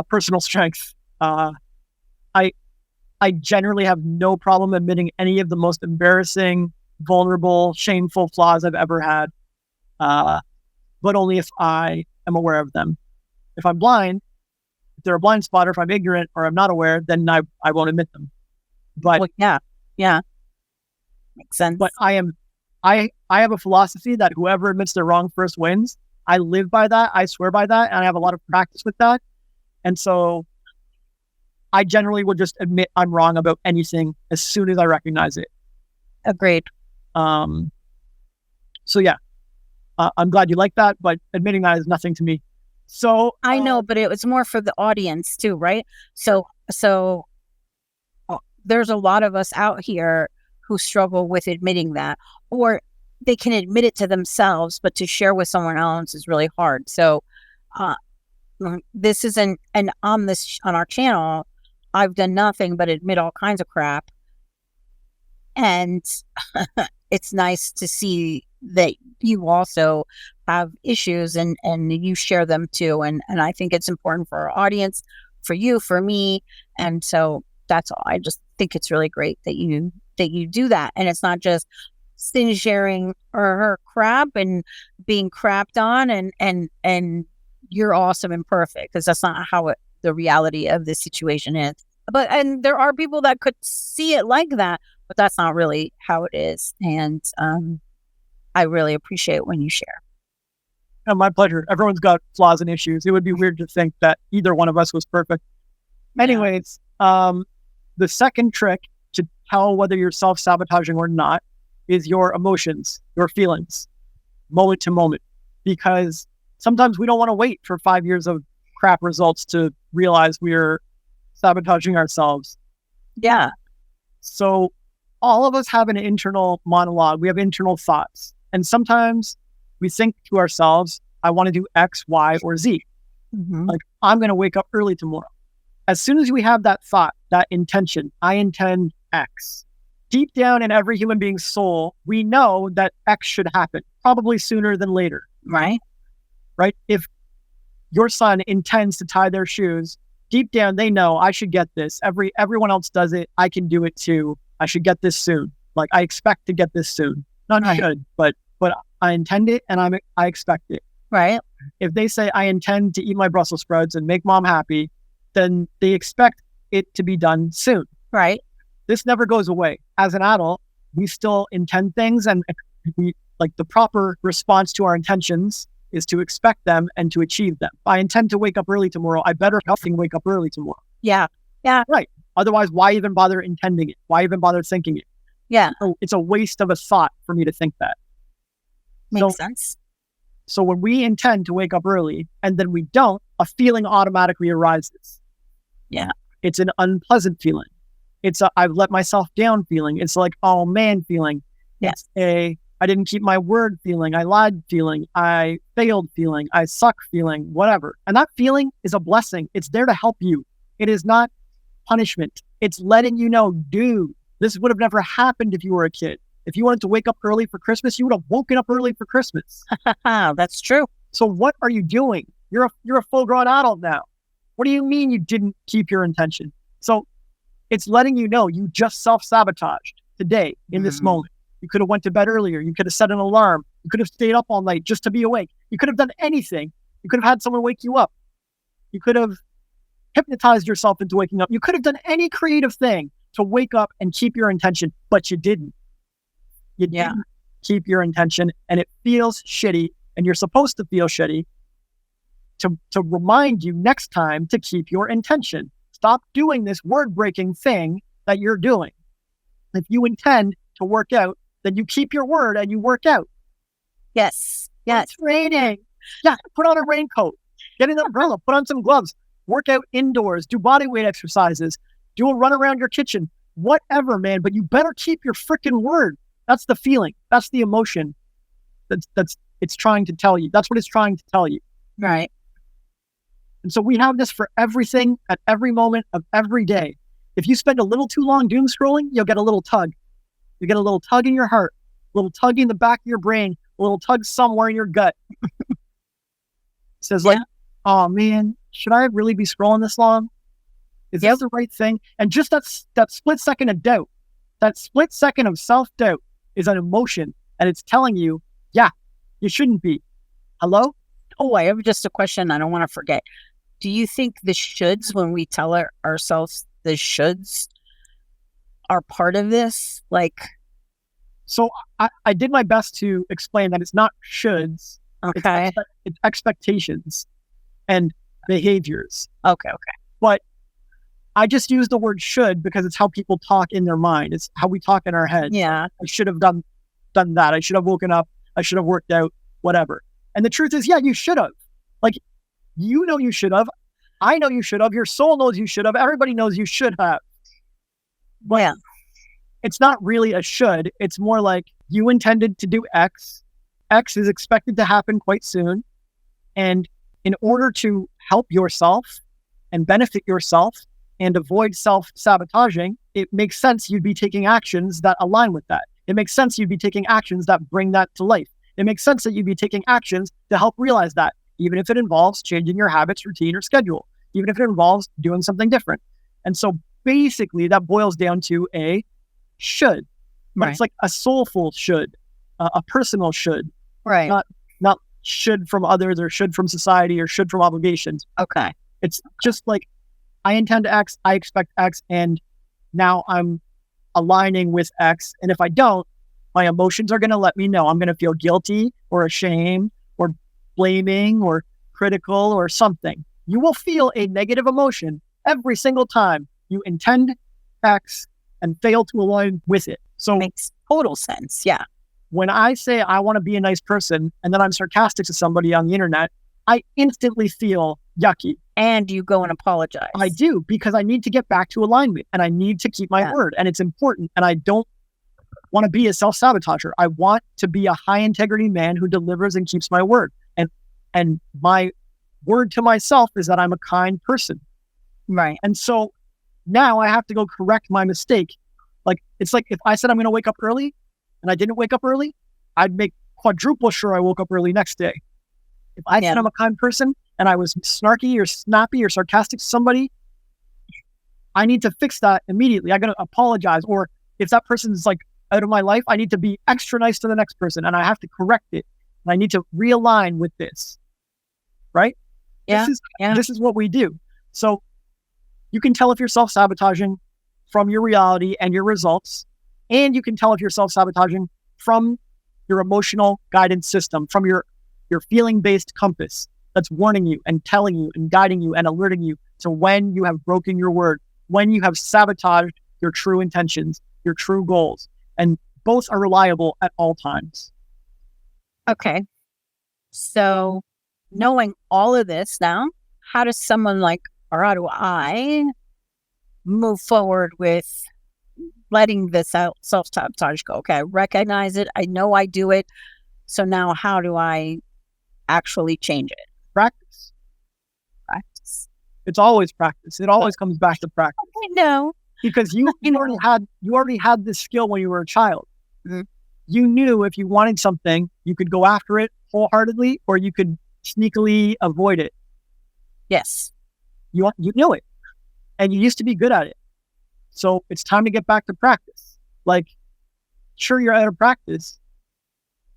personal strength. I generally have no problem admitting any of the most embarrassing, vulnerable, shameful flaws I've ever had, but only if I am aware of them. If I'm blind, if they're a blind spot, or if I'm ignorant or I'm not aware, then I won't admit them. But well, yeah, makes sense. But I have a philosophy that whoever admits they're wrong first wins. I live by that. I swear by that. And I have a lot of practice with that. And so I generally will just admit I'm wrong about anything as soon as I recognize it. Agreed. So yeah, I'm glad you like that, but admitting that is nothing to me. So I know, but it was more for the audience too, right? So there's a lot of us out here who struggle with admitting that, or they can admit it to themselves, but to share with someone else is really hard. So this isn't, and on our channel, I've done nothing but admit all kinds of crap. And it's nice to see that you also have issues and you share them too. And I think it's important for our audience, for you, for me. And so that's all. I just think it's really great that you do that. And it's not just Sin sharing her crap and being crapped on and you're awesome and perfect, because that's not how the reality of this situation is. But and there are people that could see it like that, but that's not really how it is. And I really appreciate when you share. Oh, my pleasure. Everyone's got flaws and issues. It would be weird to think that either one of us was perfect. Anyways, the second trick to tell whether you're self-sabotaging or not is your emotions, your feelings, moment to moment. Because sometimes we don't want to wait for 5 years of crap results to realize we're sabotaging ourselves. Yeah. So all of us have an internal monologue. We have internal thoughts. And sometimes we think to ourselves, I want to do X, Y, or Z. Like, I'm going to wake up early tomorrow. As soon as we have that thought, that intention, I intend X, deep down in every human being's soul, we know that X should happen, probably sooner than later. Right. Right? If your son intends to tie their shoes, deep down they know I should get this. Everyone else does it. I can do it too. I should get this soon. Like, I expect to get this soon. Not should, but I intend it and I expect it. Right. If they say I intend to eat my Brussels sprouts and make mom happy, then they expect it to be done soon. Right. This never goes away. As an adult, we still intend things, and we, like, the proper response to our intentions is to expect them and to achieve them. If I intend to wake up early tomorrow, I better fucking wake up early tomorrow. Yeah. Yeah. Right. Otherwise, why even bother intending it? Why even bother thinking it? Yeah. It's a waste of a thought for me to think that. Makes sense. So when we intend to wake up early and then we don't, a feeling automatically arises. Yeah. It's an unpleasant feeling. It's a I've let myself down feeling. It's like, oh man feeling. Yes. It's a I didn't keep my word feeling. I lied feeling. I failed feeling. I suck feeling, whatever. And that feeling is a blessing. It's there to help you. It is not punishment. It's letting you know, dude, this would have never happened if you were a kid. If you wanted to wake up early for Christmas, you would have woken up early for Christmas. That's true. So what are you doing? You're a full-grown adult now. What do you mean you didn't keep your intention? So it's letting you know you just self-sabotaged today in this moment. You could have went to bed earlier. You could have set an alarm. You could have stayed up all night just to be awake. You could have done anything. You could have had someone wake you up. You could have hypnotized yourself into waking up. You could have done any creative thing to wake up and keep your intention, but you didn't. You didn't keep your intention, and it feels shitty, and you're supposed to feel shitty to remind you next time to keep your intention. Stop doing this word-breaking thing that you're doing. If you intend to work out, then you keep your word and you work out. Yes. Yes. It's raining. Yeah, put on a raincoat. Get an umbrella. Put on some gloves. Work out indoors. Do body weight exercises. Do a run around your kitchen. Whatever, man. But you better keep your freaking word. That's the feeling. That's the emotion. That's it's trying to tell you. That's what it's trying to tell you. Right. And so we have this for everything at every moment of every day. If you spend a little too long doom scrolling, you'll get a little tug. You get a little tug in your heart, a little tug in the back of your brain, a little tug somewhere in your gut. It says like, oh man, should I really be scrolling this long? Is this the right thing? And just that split second of doubt, that split second of self-doubt is an emotion, and it's telling you, yeah, you shouldn't be. Hello? Oh, I have just a question I don't want to forget. Do you think the shoulds, when we tell ourselves the shoulds, are part of this? Like, so I did my best to explain that it's not shoulds. Okay. It's expectations and behaviors. Okay. But I just use the word should because it's how people talk in their mind. It's how we talk in our heads. Yeah. I should have done that. I should have woken up. I should have worked out, whatever. And the truth is, yeah, you should have. Like, you know you should have. I know you should have. Your soul knows you should have. Everybody knows you should have. But it's not really a should. It's more like you intended to do X. X is expected to happen quite soon. And in order to help yourself and benefit yourself and avoid self-sabotaging, it makes sense you'd be taking actions that align with that. It makes sense you'd be taking actions that bring that to life. It makes sense that you'd be taking actions to help realize that, even if it involves changing your habits, routine, or schedule, even if it involves doing something different. And so basically that boils down to a should, but Right. it's like a soulful should, a personal should, Right. not should from others or should from society or should from obligations. Okay. It's just like, I intend X, I expect X, and now I'm aligning with X. And if I don't, my emotions are going to let me know. I'm going to feel guilty or ashamed or blaming or critical or something. You will feel a negative emotion every single time you intend X and fail to align with it. So Makes total sense. Yeah. when I say I want to be a nice person and then I'm sarcastic to somebody on the internet, I instantly feel yucky. And you go and apologize. I do, because I need to get back to alignment and I need to keep my word, and it's important. And I don't want to be a self-sabotager. I want to be a high integrity man who delivers and keeps my word. And my word to myself is that I'm a kind person. Right. And so now I have to go correct my mistake. Like, it's like if I said I'm going to wake up early and I didn't wake up early, I'd make quadruple sure I woke up early next day. If I said I'm a kind person and I was snarky or snappy or sarcastic to somebody, I need to fix that immediately. I got to apologize. Or if that person's like out of my life, I need to be extra nice to the next person and I have to correct it. And I need to realign with this. Right? Yeah. This is what we do. So you can tell if you're self-sabotaging from your reality and your results, and you can tell if you're self-sabotaging from your emotional guidance system, from your feeling-based compass that's warning you and telling you and guiding you and alerting you to when you have broken your word, when you have sabotaged your true intentions, your true goals. And both are reliable at all times. Okay. So knowing all of this now, how does someone like, or how do I move forward with letting this self-sabotage go? Okay, I recognize it. I know I do it. So now how do I actually change it? Practice. It's always practice. It always comes back to practice. I know. Because you already had this skill when you were a child. Mm-hmm. You knew if you wanted something, you could go after it wholeheartedly, or you could sneakily avoid it. Yes. You knew it, and you used to be good at it. So it's time to get back to practice. Like, sure, you're out of practice,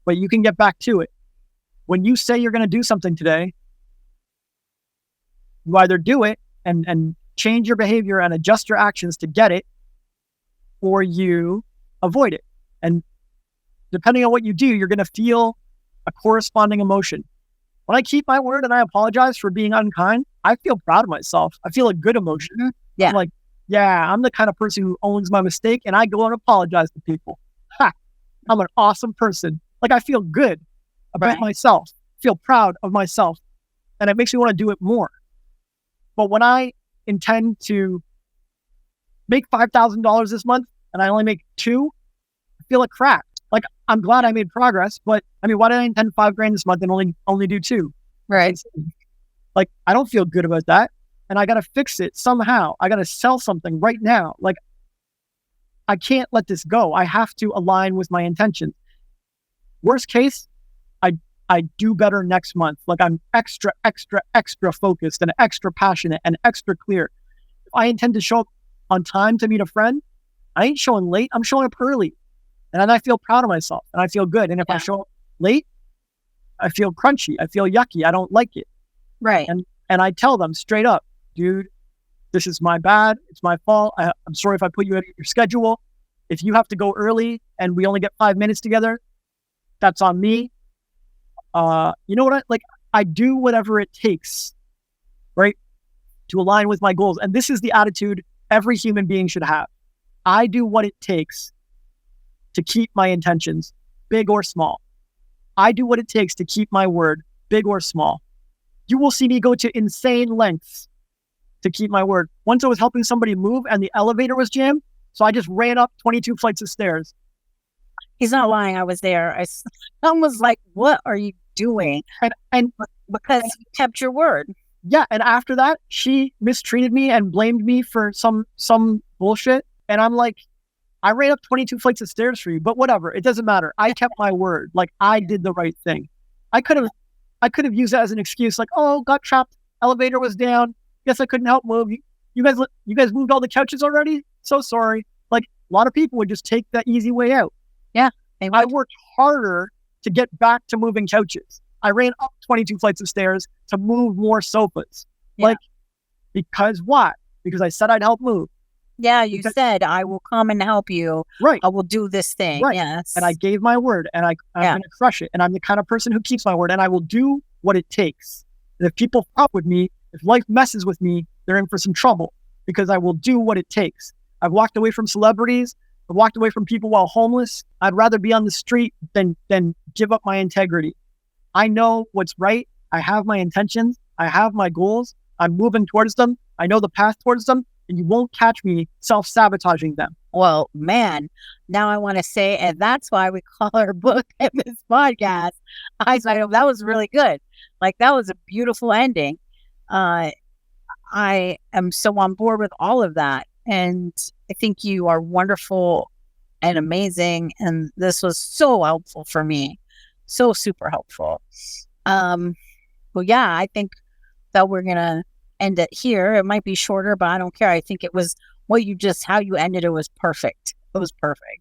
but you can get back to it. When you say you're going to do something today, you either do it and change your behavior and adjust your actions to get it, or you avoid it. And depending on what you do, you're going to feel a corresponding emotion. When I keep my word and I apologize for being unkind, I feel proud of myself. I feel a good emotion. Mm-hmm. Yeah. I'm like, yeah, I'm the kind of person who owns my mistake and I go and apologize to people. Ha! I'm an awesome person. Like, I feel good about myself, feel proud of myself, and it makes me want to do it more. But when I intend to make $5,000 this month and I only make $2,000, I feel like crap. Like, I'm glad I made progress, but I mean, why did I intend $5,000 this month and only do $2,000? Right. Like, I don't feel good about that. And I got to fix it somehow. I got to sell something right now. Like, I can't let this go. I have to align with my intentions. Worst case, I do better next month. Like, I'm extra focused and extra passionate and extra clear. If I intend to show up on time to meet a friend, I ain't showing late. I'm showing up early. And then I feel proud of myself and I feel good. And if I show up late, I feel crunchy. I feel yucky. I don't like it. Right. And I tell them straight up, dude, this is my bad. It's my fault. I'm sorry if I put you out of your schedule. If you have to go early and we only get 5 minutes together, that's on me. You know what? I do whatever it takes, right, to align with my goals. And this is the attitude every human being should have. I do what it takes to keep my intentions, big or small. I do what it takes to keep my word, big or small. You will see me go to insane lengths to keep my word. Once I was helping somebody move and the elevator was jammed, so I just ran up 22 flights of stairs. He's not lying. I was there. I was like, what are you doing? And because you kept your word. Yeah, and after that, she mistreated me and blamed me for some bullshit. And I'm like, I ran up 22 flights of stairs for you, but whatever. It doesn't matter. I kept my word. Like, I did the right thing. I could have used that as an excuse, like, oh, got trapped. Elevator was down. Guess I couldn't help move. You guys moved all the couches already? So sorry. Like, a lot of people would just take that easy way out. Yeah. I worked harder to get back to moving couches. I ran up 22 flights of stairs to move more sofas. Yeah. Like, because what? Because I said I'd help move. Yeah, you said, I will come and help you. Right. I will do this thing. Right. Yes. And I gave my word, and I'm going to crush it. And I'm the kind of person who keeps my word, and I will do what it takes. And if people fuck with me, if life messes with me, they're in for some trouble, because I will do what it takes. I've walked away from celebrities. I've walked away from people while homeless. I'd rather be on the street than give up my integrity. I know what's right. I have my intentions. I have my goals. I'm moving towards them. I know the path towards them, and you won't catch me self-sabotaging them. Well, man, now I want to say, and that's why we call our book and this podcast, Eyes Wide Open. That was really good. Like, that was a beautiful ending. I am so on board with all of that. And I think you are wonderful and amazing. And this was so helpful for me. So super helpful. Well, yeah, I think that we're going to end it here. It might be shorter, but I don't care. I think it was how you ended it was perfect. It was perfect.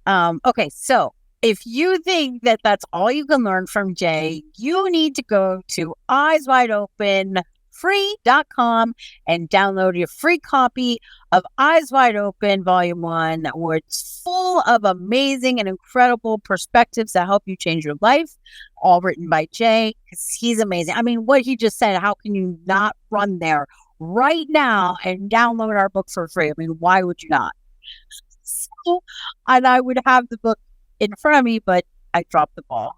Okay, so if you think that that's all you can learn from Jay, you need to go to eyeswideopenfree.com and download your free copy of Eyes Wide Open Volume 1, where it's full of amazing and incredible perspectives that help you change your life, all written by Jay, because he's amazing. I mean, what he just said, how can you not run there right now and download our book for free? I mean, why would you not? So, and I would have the book in front of me, but I dropped the ball.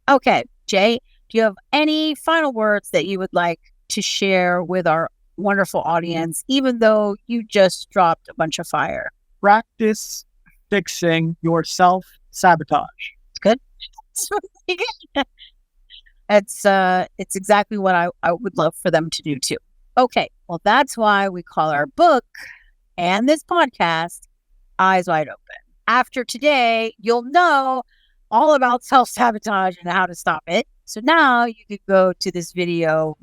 Okay, Jay, do you have any final words that you would like to share with our wonderful audience, even though you just dropped a bunch of fire? Practice fixing your self-sabotage. It's good. It's exactly what I would love for them to do too. Okay, well, that's why we call our book and this podcast Eyes Wide Open. After today, you'll know all about self-sabotage and how to stop it. So now you could go to this video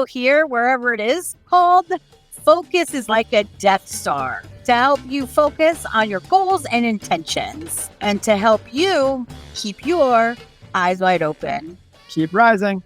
here, wherever it is, called Focus is Like a Death Star, to help you focus on your goals and intentions, and to help you keep your eyes wide open. Keep rising.